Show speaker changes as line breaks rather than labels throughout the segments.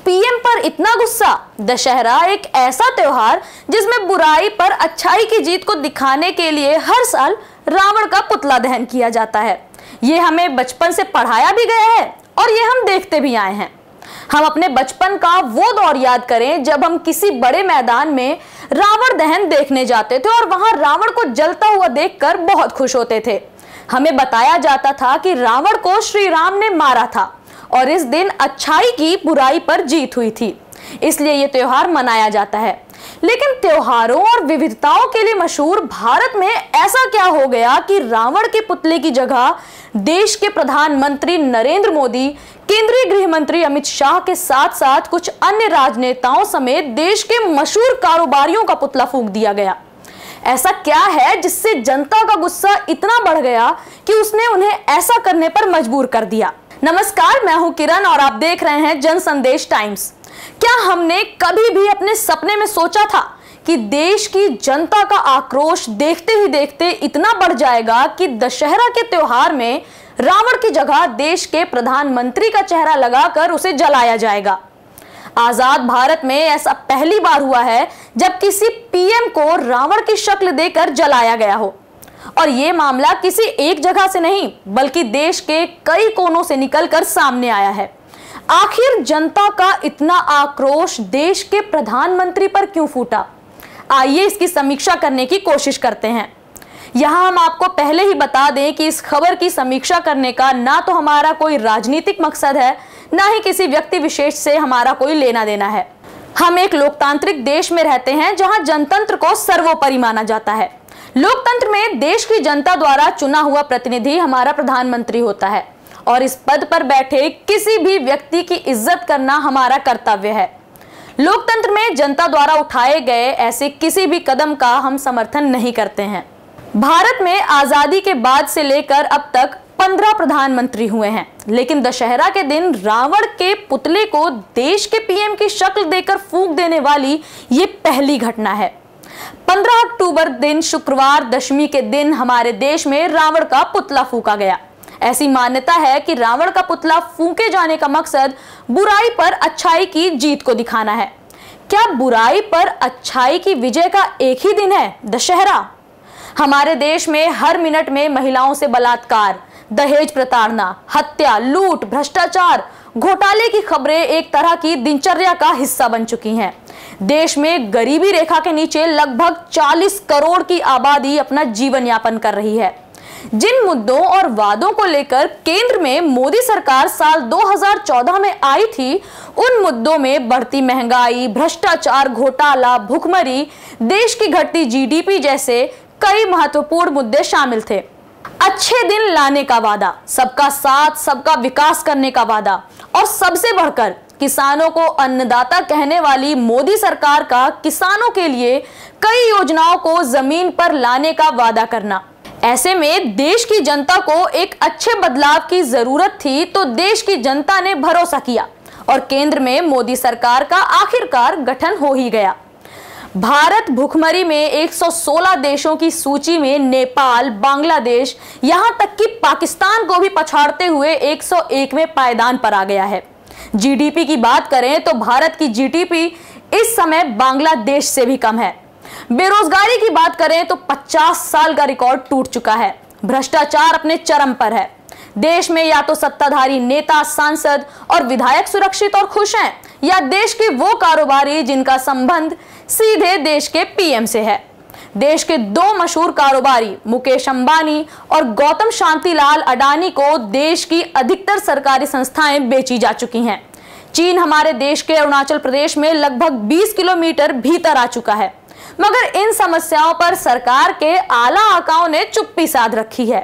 PM पर इतना गुस्सा। दशहरा एक ऐसा त्योहार जिसमें बुराई पर अच्छाई की जीत को दिखाने के लिए हर साल रावण का पुतला दहन किया जाता है। ये हमें बचपन से पढ़ाया भी गया है और ये हम देखते भी आए हैं। हम अपने बचपन का वो दौर याद करें जब हम किसी बड़े मैदान में रावण दहन देखने जाते थे और वहां रावण को जलता हुआ देखकर बहुत खुश होते थे। हमें बताया जाता था कि रावण को श्री राम ने मारा था और इस दिन अच्छाई की बुराई पर जीत हुई थी, इसलिए ये त्योहार मनाया जाता है। लेकिन त्योहारों और विविधताओं के लिए मशहूर भारत में ऐसा क्या हो गया कि रावण के पुतले की जगह देश के प्रधानमंत्री नरेंद्र मोदी, केंद्रीय गृह मंत्री अमित शाह के साथ साथ कुछ अन्य राजनेताओं समेत देश के मशहूर कारोबारियों का पुतला फूंक दिया गया। ऐसा क्या है जिससे जनता का गुस्सा इतना बढ़ गया कि उसने उन्हें ऐसा करने पर मजबूर कर दिया। नमस्कार, मैं हूं किरण और आप देख रहे हैं जन संदेश टाइम्स। क्या हमने कभी भी अपने सपने में सोचा था कि देश की जनता का आक्रोश देखते ही देखते इतना बढ़ जाएगा कि दशहरा के त्योहार में रावण की जगह देश के प्रधानमंत्री का चेहरा लगाकर उसे जलाया जाएगा। आजाद भारत में ऐसा पहली बार हुआ है जब किसी पीएम को रावण की शक्ल देकर जलाया गया हो, और ये मामला किसी एक जगह से नहीं बल्कि देश के कई कोनों से निकलकर सामने आया है। आखिर जनता का इतना आक्रोश देश के प्रधानमंत्री पर क्यों फूटा? आइए इसकी समीक्षा करने की कोशिश करते हैं। यहां हम आपको पहले ही बता दें कि इस खबर की समीक्षा करने का ना तो हमारा कोई राजनीतिक मकसद है, ना ही किसी व्यक्ति विशेष से हमारा कोई लेना देना है। हम एक लोकतांत्रिक देश में रहते हैं जहां जनतंत्र को सर्वोपरि माना जाता है। लोकतंत्र में देश की जनता द्वारा चुना हुआ प्रतिनिधि हमारा प्रधानमंत्री होता है और इस पद पर बैठे किसी भी व्यक्ति की इज्जत करना हमारा कर्तव्य है। लोकतंत्र में जनता द्वारा उठाए गए ऐसे किसी भी कदम का हम समर्थन नहीं करते हैं। भारत में आजादी के बाद से लेकर अब तक 15 प्रधानमंत्री हुए हैं, लेकिन दशहरा के दिन रावण के पुतले को देश के पीएम की शक्ल देकर फूंक देने वाली ये पहली घटना है। 15 अक्टूबर दिन शुक्रवार दशमी के दिन हमारे देश में रावण का पुतला फूंका गया। ऐसी मान्यता है कि रावण का पुतला फूंके जाने का मकसद बुराई पर अच्छाई की जीत को दिखाना है। क्या बुराई पर अच्छाई की विजय का एक ही दिन है दशहरा? हमारे देश में हर मिनट में महिलाओं से बलात्कार, दहेज प्रताड़ना, हत्या, लूट, भ्रष्टाचार, घोटाले की खबरें एक तरह की दिनचर्या का हिस्सा बन चुकी हैं। देश में गरीबी रेखा के नीचे लगभग 40 करोड़ की आबादी अपना जीवन यापन कर रही है। जिन मुद्दों और वादों को लेकर केंद्र में मोदी सरकार साल 2014 में आई थी, उन मुद्दों में बढ़ती महंगाई, भ्रष्टाचार, घोटाला, भुखमरी, देश की घटती जीडीपी जैसे कई महत्वपूर्ण मुद्दे शामिल थे। अच्छे दिन लाने का वादा, सबका साथ सबका विकास करने का वादा और सबसे बढ़कर किसानों को अन्नदाता कहने वाली मोदी सरकार का किसानों के लिए कई योजनाओं को जमीन पर लाने का वादा करना। ऐसे में देश की जनता को एक अच्छे बदलाव की जरूरत थी, तो देश की जनता ने भरोसा किया और केंद्र में मोदी सरकार का आखिरकार गठन हो ही गया। भारत भुखमरी में 116 देशों की सूची में नेपाल, बांग्लादेश, यहां तक कि पाकिस्तान को भी पछाड़ते हुए 101वें पायदान पर आ गया है। जीडीपी की बात करें तो भारत की जीडीपी इस समय बांग्लादेश से भी कम है। बेरोजगारी की बात करें तो 50 साल का रिकॉर्ड टूट चुका है। भ्रष्टाचार अपने चरम पर है। देश में या तो सत्ताधारी नेता, सांसद और विधायक सुरक्षित और खुश हैं, या देश के वो कारोबारी जिनका संबंध सीधे देश के पीएम से है। देश के दो मशहूर कारोबारी मुकेश अंबानी और गौतम शांतिलाल अडानी को देश की अधिकतर सरकारी संस्थाएं बेची जा चुकी हैं। चीन हमारे देश के अरुणाचल प्रदेश में लगभग 20 किलोमीटर भीतर आ चुका है, मगर इन समस्याओं पर सरकार के आला आकाओं ने चुप्पी साध रखी है।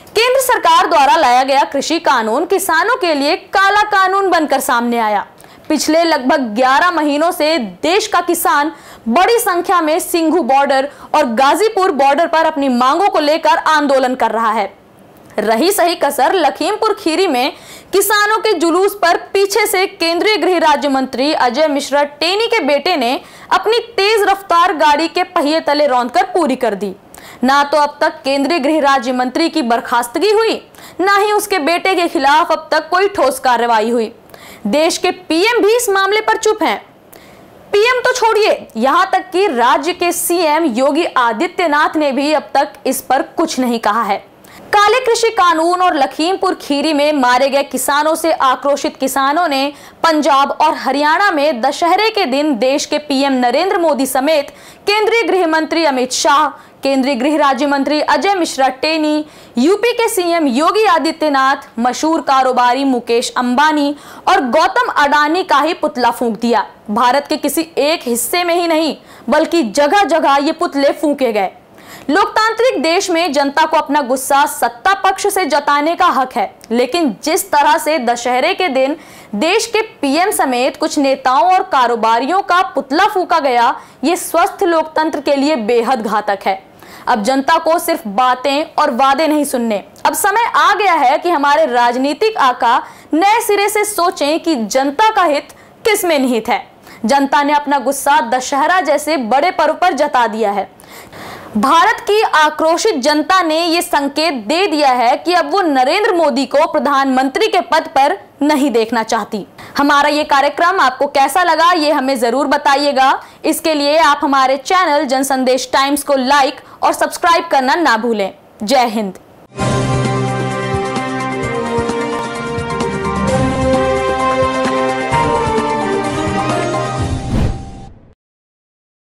केंद्र सरकार द्वारा लाया गया कृषि कानून किसानों के लिए काला कानून बनकर सामने आया। पिछले लगभग 11 महीनों से देश का किसान बड़ी संख्या में सिंघू बॉर्डर और गाजीपुर बॉर्डर पर अपनी मांगों को लेकर आंदोलन कर रहा है। रही सही कसर लखीमपुर खीरी में किसानों के जुलूस पर पीछे से केंद्रीय गृह राज्य मंत्री अजय मिश्रा टेनी के बेटे ने अपनी तेज रफ्तार गाड़ी के पहिए तले रौंदकर पूरी कर दी। ना तो अब तक केंद्रीय गृह राज्य मंत्री की बर्खास्तगी हुई, ना ही उसके बेटे के खिलाफ अब तक कोई ठोस कार्रवाई हुई। देश के पीएम भी इस मामले पर चुप हैं। पीएम तो छोड़िए, यहां तक कि राज्य के सीएम योगी आदित्यनाथ ने भी अब तक इस पर कुछ नहीं कहा है। काले कृषि कानून और लखीमपुर खीरी में मारे गए किसानों से आक्रोशित किसानों ने पंजाब और हरियाणा में दशहरे के दिन देश के पीएम नरेंद्र मोदी समेत केंद्रीय गृह मंत्री अमित शाह, केंद्रीय गृह राज्य मंत्री अजय मिश्रा टेनी, यूपी के सीएम योगी आदित्यनाथ, मशहूर कारोबारी मुकेश अंबानी और गौतम अडानी का ही पुतला फूंक दिया। भारत के किसी एक हिस्से में ही नहीं बल्कि जगह जगह ये पुतले फूंके गए। लोकतांत्रिक देश में जनता को अपना गुस्सा सत्ता पक्ष से जताने का हक है, लेकिन जिस तरह से दशहरे के दिन देश के पीएम समेत कुछ नेताओं और कारोबारियों का पुतला फूंका गया, ये स्वस्थ लोकतंत्र के लिए बेहद घातक है। अब जनता को सिर्फ बातें और वादे नहीं सुनने, अब समय आ गया है कि हमारे राजनीतिक आका नए सिरे से सोचें कि जनता का हित किस में निहित है। जनता ने अपना गुस्सा दशहरा जैसे बड़े पर्व पर जता दिया है। भारत की आक्रोशित जनता ने यह संकेत दे दिया है कि अब वो नरेंद्र मोदी को प्रधानमंत्री के पद पर नहीं देखना चाहती। हमारा ये कार्यक्रम आपको कैसा लगा ये हमें जरूर बताइएगा। इसके लिए आप हमारे चैनल जनसंदेश टाइम्स को लाइक और सब्सक्राइब करना ना भूलें। जय हिंद।